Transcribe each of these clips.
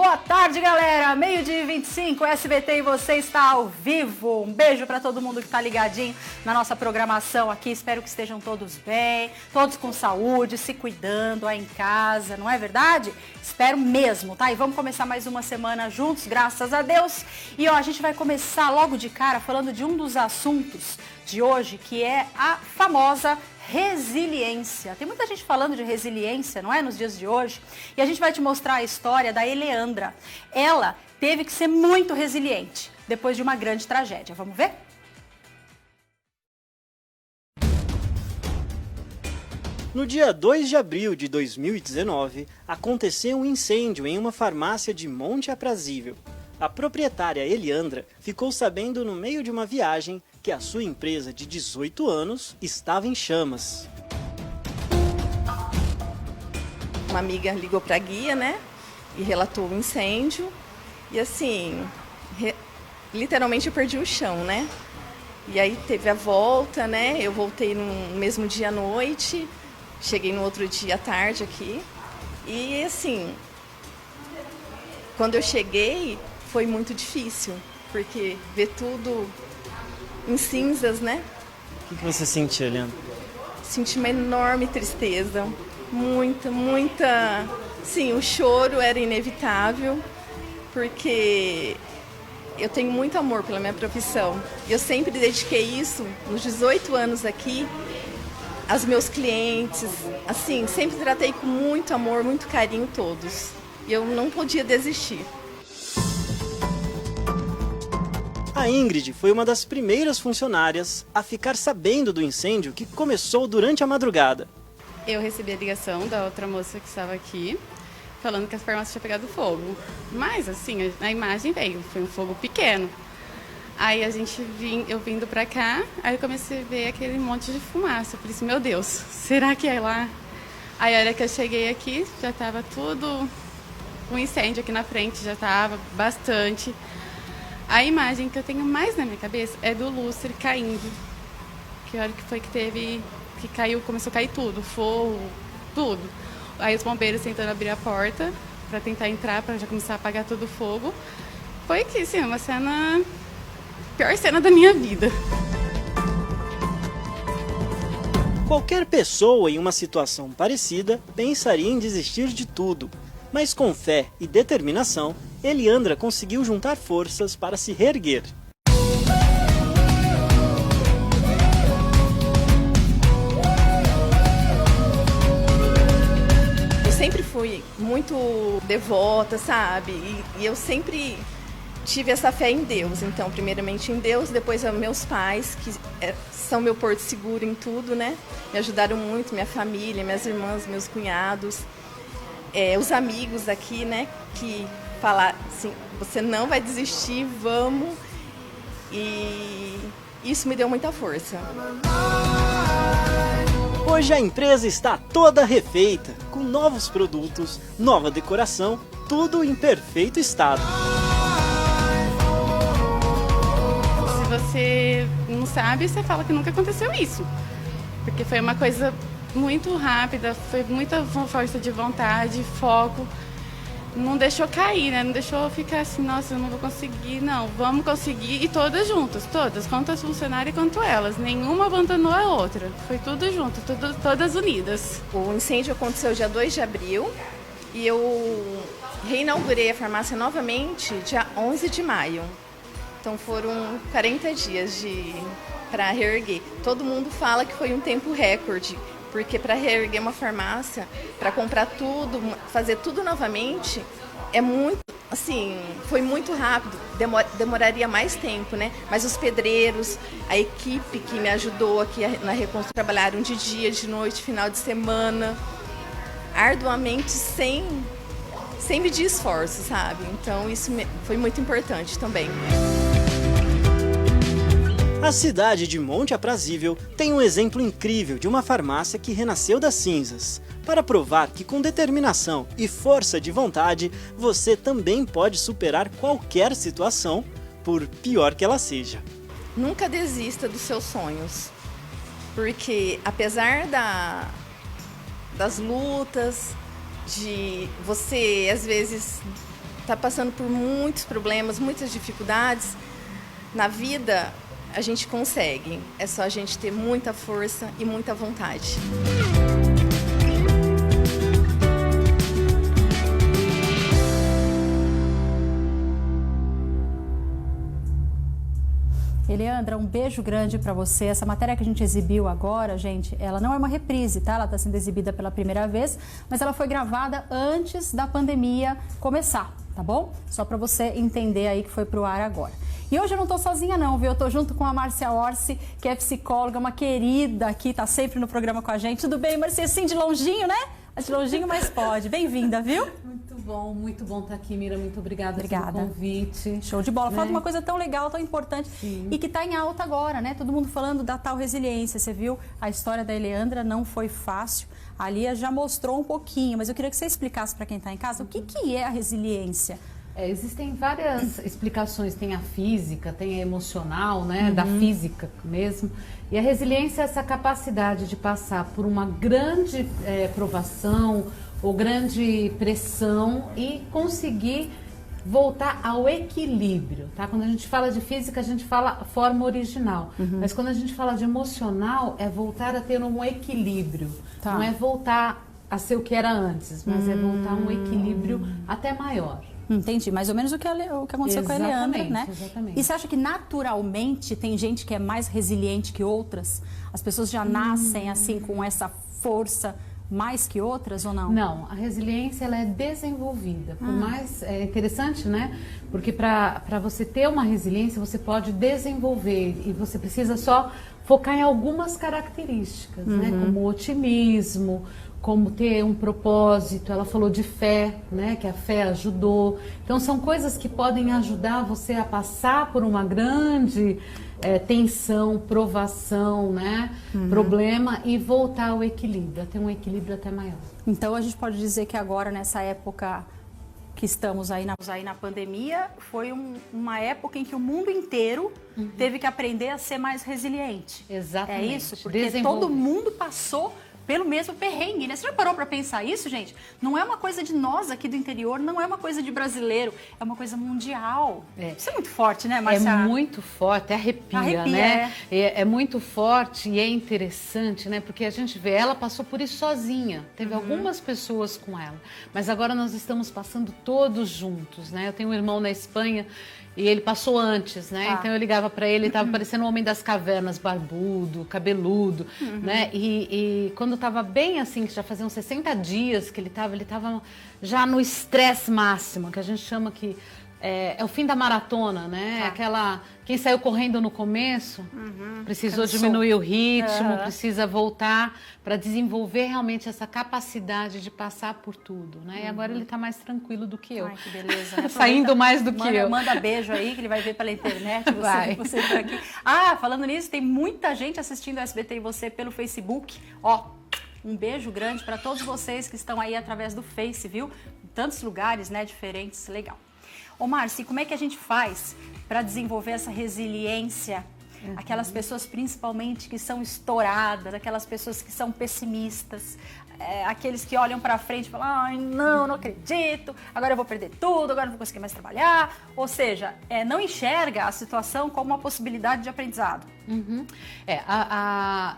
Boa tarde, galera. 12h25, SBT e você está ao vivo. Um beijo para todo mundo que está ligadinho na nossa programação aqui. Espero que estejam todos bem, todos com saúde, se cuidando aí em casa, não é verdade? Espero mesmo, tá? E vamos começar mais uma semana juntos, graças a Deus. E ó, a gente vai começar logo de cara falando de um dos assuntos de hoje, que é a famosa resiliência. Tem muita gente falando de resiliência, não é? Nos dias de hoje. E a gente vai te mostrar a história da Eleandra. Ela teve que ser muito resiliente depois de uma grande tragédia. Vamos ver? No dia 2 de abril de 2019, aconteceu um incêndio em uma farmácia de Monte Aprazível. A proprietária Eleandra ficou sabendo no meio de uma viagem que a sua empresa de 18 anos estava em chamas. Uma amiga ligou para a guia, né, e relatou o incêndio. E assim, literalmente eu perdi o chão, né? E aí teve a volta, né? Eu voltei no mesmo dia à noite, cheguei no outro dia à tarde aqui. E assim, quando eu cheguei, foi muito difícil, porque ver tudo em cinzas, né? O que você sentiu, Eleandra? Senti uma enorme tristeza, muita... Sim, o choro era inevitável, porque eu tenho muito amor pela minha profissão. Eu sempre dediquei isso, nos 18 anos aqui, aos meus clientes. Assim, sempre tratei com muito amor, muito carinho todos. E eu não podia desistir. A Ingrid foi uma das primeiras funcionárias a ficar sabendo do incêndio que começou durante a madrugada. Eu recebi a ligação da outra moça que estava aqui, falando que a farmácia tinha pegado fogo. Mas, assim, a imagem veio, foi um fogo pequeno. Aí eu vindo pra cá, aí eu comecei a ver aquele monte de fumaça. Eu falei assim, meu Deus, será que é lá? Aí a hora que eu cheguei aqui, já estava tudo, um incêndio aqui na frente, já estava bastante. A imagem que eu tenho mais na minha cabeça é do lustre caindo. Que hora que foi que teve, que caiu, começou a cair tudo, fogo, tudo. Aí os bombeiros tentando abrir a porta para tentar entrar, para já começar a apagar todo o fogo. Foi que, assim, uma cena, pior cena da minha vida. Qualquer pessoa em uma situação parecida pensaria em desistir de tudo. Mas com fé e determinação, Eleandra conseguiu juntar forças para se reerguer. Eu sempre fui muito devota, sabe? E eu sempre tive essa fé em Deus. Então, primeiramente em Deus, depois aos meus pais, que são meu porto seguro em tudo, né? Me ajudaram muito, minha família, minhas irmãs, meus cunhados. Os amigos aqui, né, que falaram assim, você não vai desistir, vamos. E isso me deu muita força. Hoje a empresa está toda refeita, com novos produtos, nova decoração, tudo em perfeito estado. Se você não sabe, você fala que nunca aconteceu isso. Porque foi uma coisa muito rápida, foi muita força de vontade, foco. Não deixou cair, né? Não deixou ficar assim, nossa, eu não vou conseguir. Não, vamos conseguir. E todas juntas, todas, quanto as funcionárias quanto elas. Nenhuma abandonou a outra. Foi tudo junto, todas unidas. O incêndio aconteceu dia 2 de abril e eu reinaugurei a farmácia novamente dia 11 de maio. Então foram 40 dias para reerguer. Todo mundo fala que foi um tempo recorde. Porque para reerguer uma farmácia, para comprar tudo, fazer tudo novamente, é muito, assim, foi muito rápido, demoraria mais tempo, né? Mas os pedreiros, a equipe que me ajudou aqui na reconstrução, trabalharam de dia, de noite, final de semana, arduamente, sem medir esforço, sabe? Então isso foi muito importante também. A cidade de Monte Aprazível tem um exemplo incrível de uma farmácia que renasceu das cinzas, para provar que com determinação e força de vontade, você também pode superar qualquer situação, por pior que ela seja. Nunca desista dos seus sonhos, porque apesar das lutas, de você às vezes está passando por muitos problemas, muitas dificuldades, na vida a gente consegue. É só a gente ter muita força e muita vontade. Eliandra, um beijo grande para você. Essa matéria que a gente exibiu agora, gente, ela não é uma reprise, tá? Ela está sendo exibida pela primeira vez, mas ela foi gravada antes da pandemia começar, tá bom? Só para você entender aí que foi pro ar agora. E hoje eu não tô sozinha não, viu? Eu tô junto com a Márcia Orsi, que é psicóloga, uma querida aqui, tá sempre no programa com a gente. Tudo bem, Márcia? Assim, de longinho, né? De longinho, mas pode. Bem-vinda, viu? Muito bom estar aqui, Mira. Muito obrigada pelo convite. Show de bola. Fala de uma coisa tão legal, tão importante. Sim. E que está em alta agora, né? Todo mundo falando da tal resiliência. Você viu a história da Eliandra, não foi fácil. A Lia já mostrou um pouquinho, mas eu queria que você explicasse para quem está em casa o que é a resiliência. Existem várias explicações, tem a física, tem a emocional, né, da física mesmo. E a resiliência é essa capacidade de passar por uma grande provação ou grande pressão e conseguir voltar ao equilíbrio, tá? Quando a gente fala de física, a gente fala forma original. Mas quando a gente fala de emocional, é voltar a ter um equilíbrio. Tá. Não é voltar a ser o que era antes, mas é voltar a um equilíbrio até maior. Entendi, mais ou menos o que aconteceu com a Eliandra, né? Exatamente. E você acha que naturalmente tem gente que é mais resiliente que outras? As pessoas já nascem assim com essa força mais que outras ou não? Não, a resiliência ela é desenvolvida. Por mais é interessante, né? Porque para você ter uma resiliência, você pode desenvolver e você precisa só focar em algumas características, né? Como o otimismo, como ter um propósito. Ela falou de fé, né? Que a fé ajudou. Então são coisas que podem ajudar você a passar por uma grande tensão, provação, né? Problema e voltar ao equilíbrio, a ter um equilíbrio até maior. Então a gente pode dizer que agora, nessa época que estamos aí na pandemia, foi uma época em que o mundo inteiro teve que aprender a ser mais resiliente. Exatamente. É isso? Porque todo mundo passou pelo mesmo perrengue, né? Você já parou para pensar isso, gente? Não é uma coisa de nós aqui do interior, não é uma coisa de brasileiro, é uma coisa mundial. Isso é muito forte, né, Marcia? É muito forte, arrepia, né? É muito forte e é interessante, né? Porque a gente vê, ela passou por isso sozinha. Teve algumas pessoas com ela, mas agora nós estamos passando todos juntos, né? Eu tenho um irmão na Espanha e ele passou antes, né? Então eu ligava para ele, estava parecendo um homem das cavernas, barbudo, cabeludo, né? E quando estava bem assim, que já faziam 60 dias que ele estava já no estresse máximo, que a gente chama que é o fim da maratona, né? Quem saiu correndo no começo precisou diminuir o ritmo, precisa voltar para desenvolver realmente essa capacidade de passar por tudo, né? E agora ele está mais tranquilo do que eu. Ai, que beleza. Né? Saindo mais do que eu. Manda beijo aí, que ele vai ver pela internet. Você tá aqui. Falando nisso, tem muita gente assistindo o SBT e você pelo Facebook. Um beijo grande para todos vocês que estão aí através do Face, viu? Em tantos lugares, né, diferentes. Legal. Ô, Márcia, como é que a gente faz para desenvolver essa resiliência? Aquelas pessoas, principalmente, que são estouradas, aquelas pessoas que são pessimistas, aqueles que olham para frente e falam, ai, não acredito, agora eu vou perder tudo, agora eu não vou conseguir mais trabalhar. Ou seja, não enxerga a situação como uma possibilidade de aprendizado.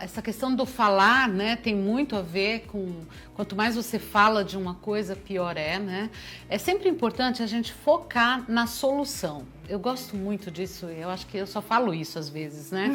Essa questão do falar, né, tem muito a ver com quanto mais você fala de uma coisa, pior é, né? É sempre importante a gente focar na solução. Eu gosto muito disso, eu acho que eu só falo isso às vezes, né?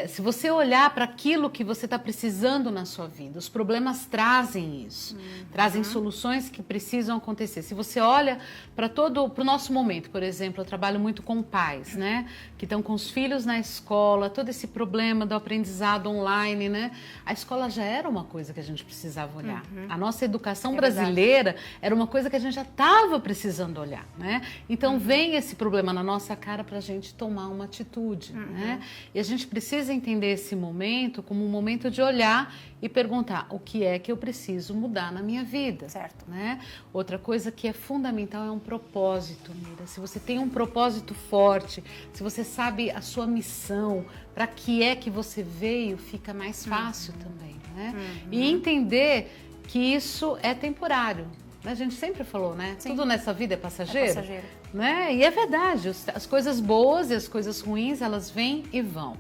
Se você olhar para aquilo que você está precisando na sua vida, os problemas trazem isso, trazem soluções que precisam acontecer. Se você olha para o nosso momento, por exemplo, eu trabalho muito com pais, né? Que estão com os filhos na escola, todo esse problema do aprendizado online, né? A escola já era uma coisa que a gente precisava olhar. A nossa educação brasileira era uma coisa que a gente já estava precisando olhar, né? Então vem esse problema na nossa cara para a gente tomar uma atitude, né? E a gente precisa entender esse momento como um momento de olhar e perguntar o que é que eu preciso mudar na minha vida, certo? Né? Outra coisa que é fundamental é um propósito, Mira. Se você tem um propósito forte, se você sabe a sua missão, para que é que você veio, fica mais fácil também, né? E entender que isso é temporário. A gente sempre falou, né? Sim. Tudo nessa vida é passageiro. É passageiro. Né? E é verdade, as coisas boas e as coisas ruins, elas vêm e vão.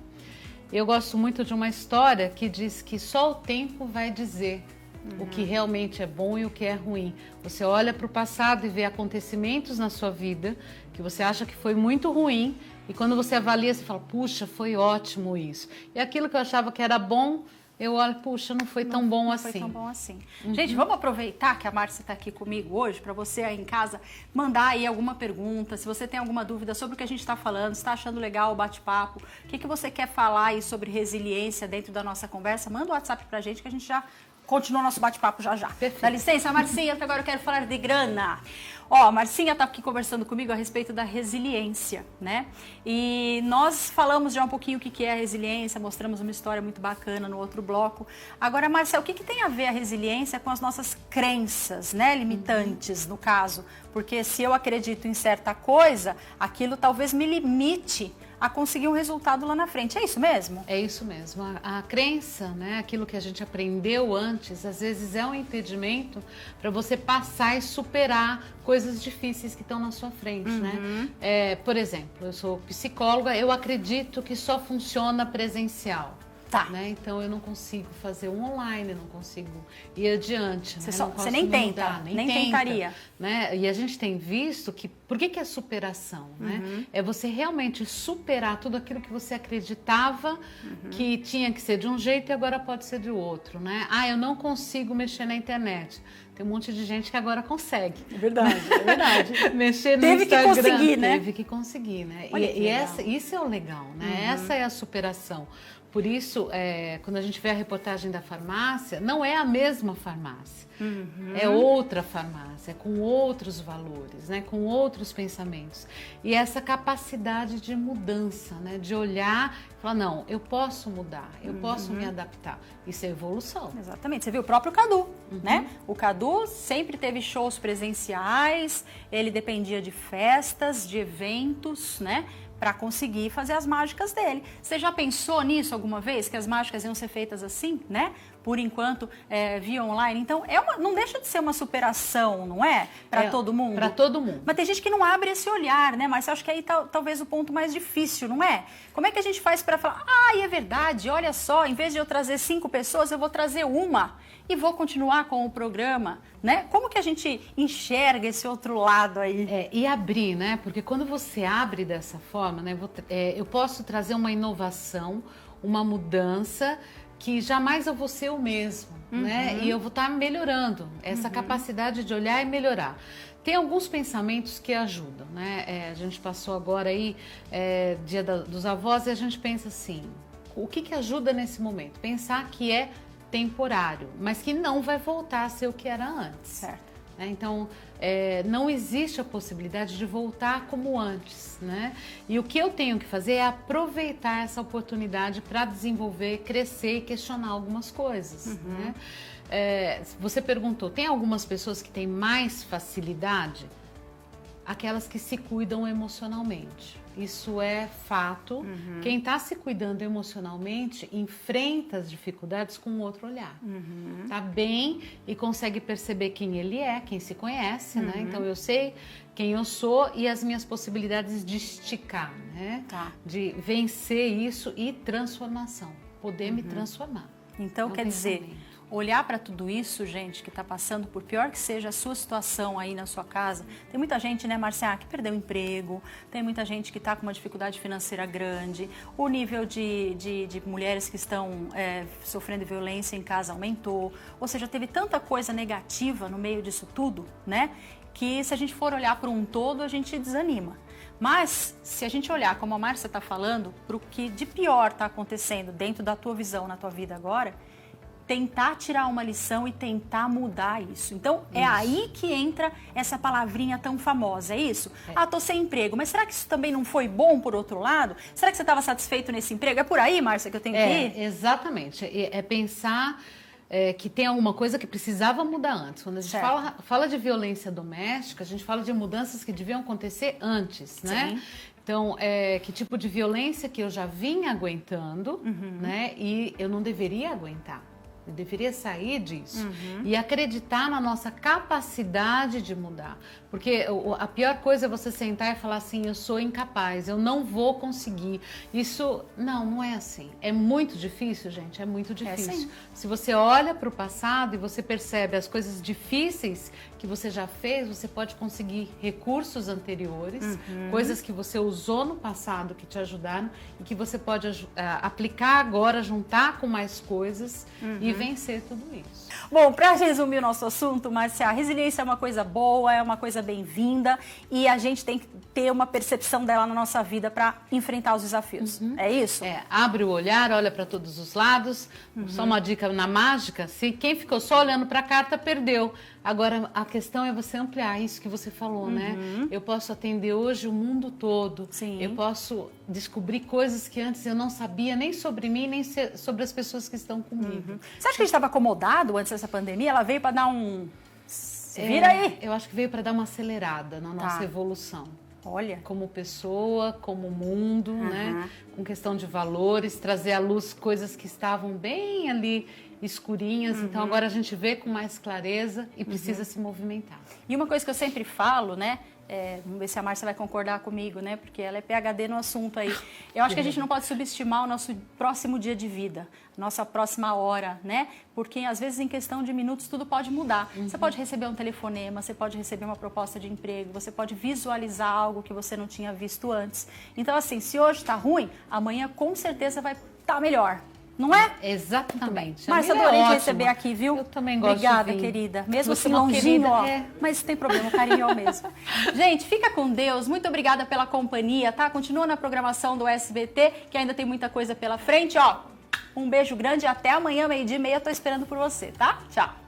Eu gosto muito de uma história que diz que só o tempo vai dizer o que realmente é bom e o que é ruim. Você olha para o passado e vê acontecimentos na sua vida que você acha que foi muito ruim, e quando você avalia, você fala, puxa, foi ótimo isso. E aquilo que eu achava que era bom, eu olho, puxa, não foi tão bom assim. Foi tão bom assim. Gente, vamos aproveitar que a Márcia está aqui comigo hoje para você aí em casa mandar aí alguma pergunta, se você tem alguma dúvida sobre o que a gente está falando, se está achando legal o bate-papo, o que você quer falar aí sobre resiliência dentro da nossa conversa, manda o WhatsApp pra gente que a gente já continua nosso bate-papo já. Perfeito. Dá licença, Marcinha, que agora eu quero falar de grana. Ó, a Marcinha tá aqui conversando comigo a respeito da resiliência, né? E nós falamos já um pouquinho o que é a resiliência, mostramos uma história muito bacana no outro bloco. Agora, Marcia, o que tem a ver a resiliência com as nossas crenças, né? Limitantes, no caso. Porque se eu acredito em certa coisa, aquilo talvez me limite a conseguir um resultado lá na frente. É isso mesmo? É isso mesmo. A crença, né, aquilo que a gente aprendeu antes, às vezes é um impedimento para você passar e superar coisas difíceis que estão na sua frente, né? Por exemplo, eu sou psicóloga, eu acredito que só funciona presencial. Tá. Né? Então eu não consigo fazer um online, não consigo ir adiante. Você nem tenta, nem tentaria. Né? E a gente tem visto que, por que é superação? Né? É você realmente superar tudo aquilo que você acreditava que tinha que ser de um jeito e agora pode ser de outro. Né? Ah, eu não consigo mexer na internet. Tem um monte de gente que agora consegue. É verdade, é verdade. Mexer no Teve Instagram. que conseguir, né? Teve que conseguir, né? Olha Isso é o legal, né? Essa é a superação. Por isso, quando a gente vê a reportagem da farmácia, não é a mesma farmácia. É outra farmácia, é com outros valores, né? Com outros pensamentos. E essa capacidade de mudança, né? De olhar e falar, não, eu posso mudar, eu posso me adaptar. Isso é evolução. Exatamente. Você viu o próprio Cadu, né? O Cadu sempre teve shows presenciais, ele dependia de festas, de eventos, né? Para conseguir fazer as mágicas dele. Você já pensou nisso alguma vez? Que as mágicas iam ser feitas assim, né? Por enquanto, via online. Então, não deixa de ser uma superação, não é? Para todo mundo? Para todo mundo. Mas tem gente que não abre esse olhar, né? Mas eu acho que aí talvez o ponto mais difícil, não é? Como é que a gente faz para falar, é verdade, olha só, em vez de eu trazer 5 pessoas, eu vou trazer uma e vou continuar com o programa, né? Como que a gente enxerga esse outro lado aí? E abrir, né? Porque quando você abre dessa forma, né? Eu posso trazer uma inovação, uma mudança que jamais eu vou ser o mesmo, né? E eu vou estar melhorando essa capacidade de olhar e melhorar. Tem alguns pensamentos que ajudam, né? A gente passou agora aí, Dia dos Avós, e a gente pensa assim, o que ajuda nesse momento? Pensar que é temporário, mas que não vai voltar a ser o que era antes. Certo. Então, não existe a possibilidade de voltar como antes, né? E o que eu tenho que fazer é aproveitar essa oportunidade para desenvolver, crescer e questionar algumas coisas, né? Você perguntou, tem algumas pessoas que têm mais facilidade? Aquelas que se cuidam emocionalmente. Isso é fato. Quem está se cuidando emocionalmente enfrenta as dificuldades com outro olhar. Tá bem e consegue perceber quem ele é, quem se conhece, né? Então eu sei quem eu sou e as minhas possibilidades de esticar, né? Tá. De vencer isso e transformação. Poder me transformar. Então, quer dizer, olhar para tudo isso, gente, que está passando, por pior que seja a sua situação aí na sua casa, tem muita gente, né, Marcia, que perdeu o emprego, tem muita gente que está com uma dificuldade financeira grande, o nível de mulheres que estão sofrendo violência em casa aumentou, ou seja, teve tanta coisa negativa no meio disso tudo, né, que se a gente for olhar para um todo, a gente desanima. Mas, se a gente olhar, como a Márcia está falando, para o que de pior está acontecendo dentro da tua visão, na tua vida agora, tentar tirar uma lição e tentar mudar isso. Então, é aí que entra essa palavrinha tão famosa, é isso? Tô sem emprego, mas será que isso também não foi bom por outro lado? Será que você estava satisfeito nesse emprego? É por aí, Márcia, que eu tenho que ir? Exatamente. É pensar que tem alguma coisa que precisava mudar antes. Quando a gente fala de violência doméstica, a gente fala de mudanças que deviam acontecer antes, né? Sim. Então, que tipo de violência que eu já vinha aguentando, né? E eu não deveria aguentar. Ele deveria sair disso e acreditar na nossa capacidade de mudar. Porque a pior coisa é você sentar e falar assim, eu sou incapaz, eu não vou conseguir. Isso, não é assim. É muito difícil, gente, é muito difícil. Se você olha para o passado e você percebe as coisas difíceis que você já fez, você pode conseguir recursos anteriores, coisas que você usou no passado que te ajudaram e que você pode aplicar agora, juntar com mais coisas e vencer tudo isso. Bom, para resumir o nosso assunto, Márcia, a resiliência é uma coisa boa, é uma coisa bem-vinda e a gente tem que ter uma percepção dela na nossa vida para enfrentar os desafios. É isso? Abre o olhar, olha para todos os lados. Só uma dica na mágica, se quem ficou só olhando para a carta perdeu. Agora, a questão é você ampliar isso que você falou, né? Eu posso atender hoje o mundo todo. Sim. Eu posso descobrir coisas que antes eu não sabia nem sobre mim, nem sobre as pessoas que estão comigo. Você acha que a gente estava acomodado antes dessa pandemia? Ela veio para dar um... Vira aí! Eu acho que veio para dar uma acelerada na nossa evolução. Olha. Como pessoa, como mundo, né? Com questão de valores, trazer à luz coisas que estavam bem ali escurinhas. Então agora a gente vê com mais clareza e precisa se movimentar. E uma coisa que eu sempre falo, né? Vamos ver se a Márcia vai concordar comigo, né? Porque ela é PhD no assunto aí. Eu acho que a gente não pode subestimar o nosso próximo dia de vida, nossa próxima hora, né? Porque às vezes em questão de minutos tudo pode mudar. Você pode receber um telefonema, você pode receber uma proposta de emprego, você pode visualizar algo que você não tinha visto antes. Então assim, se hoje está ruim, amanhã com certeza vai estar melhor. Não é? Exatamente. Márcia, adorei te receber aqui, viu? Eu também gosto. Obrigada, querida. Mesmo Você assim, é uma longinho, querida, ó. Mas tem problema, o carinho é o mesmo. Gente, fica com Deus. Muito obrigada pela companhia, tá? Continua na programação do SBT, que ainda tem muita coisa pela frente, ó. Um beijo grande e até amanhã, 12:30. Tô esperando por você, tá? Tchau.